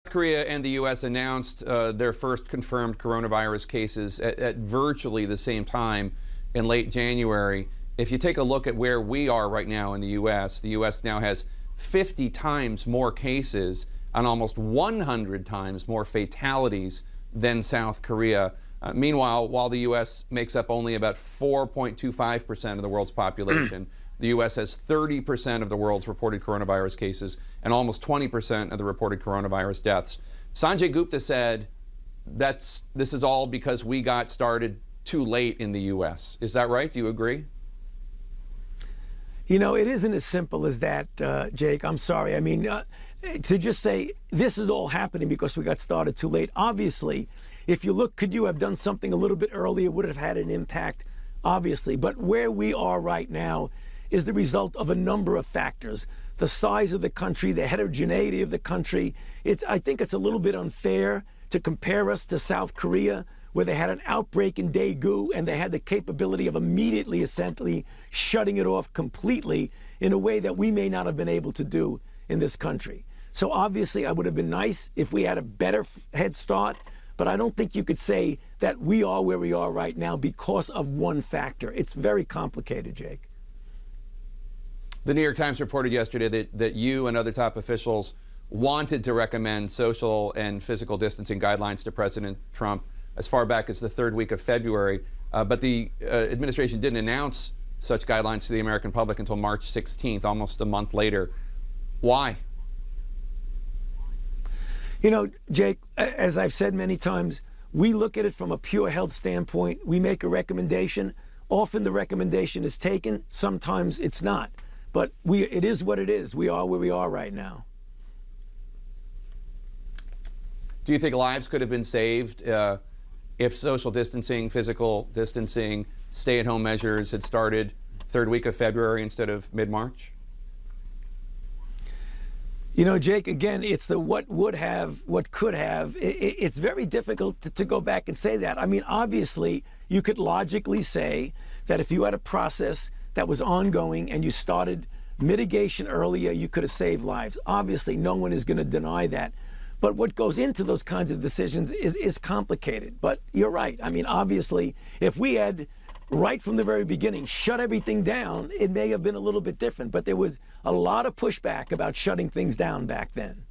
Korea and the U.S. announced their first confirmed coronavirus cases at virtually the same time in late January. If you take a look at where we are right now in the U.S. now has 50 times more cases and almost 100 times more fatalities than South Korea. Meanwhile, while the U.S. makes up only about 4.25% of the world's population, the U.S. has 30% of the world's reported coronavirus cases and almost 20% of the reported coronavirus deaths. Sanjay Gupta said this is all because we got started too late in the U.S. Is that right? Do you agree? You know, it isn't as simple as that, Jake. I'm sorry. I mean, to just say this is all happening because we got started too late. Obviously, if you look, could you have done something a little bit earlier? Would it have had an impact? Obviously. But where we are right now is the result of a number of factors. The size of the country, the heterogeneity of the country. I think it's a little bit unfair to compare us to South Korea, where they had an outbreak in Daegu and they had the capability of immediately, essentially, shutting it off completely in a way that we may not have been able to do in this country. So obviously, it would have been nice if we had a better head start, but I don't think you could say that we are where we are right now because of one factor. It's very complicated, Jake. The New York Times reported yesterday that you and other top officials wanted to recommend social and physical distancing guidelines to President Trump as far back as the third week of February, but the administration didn't announce such guidelines to the American public until March 16th, almost a month later. Why? You know, Jake, as I've said many times, we look at it from a pure health standpoint. We make a recommendation. Often the recommendation is taken. Sometimes it's not. But it is what it is. We are where we are right now. Do you think lives could have been saved if social distancing, physical distancing, stay-at-home measures had started third week of February instead of mid-March? You know, Jake, again, it's the what would have, what could have. It's very difficult to go back and say that. I mean, obviously, you could logically say that if you had a process that was ongoing and you started mitigation earlier, you could have saved lives. Obviously, no one is going to deny that. But what goes into those kinds of decisions is complicated. But you're right. I mean, obviously, if we had, right from the very beginning, shut everything down, it may have been a little bit different. But there was a lot of pushback about shutting things down back then.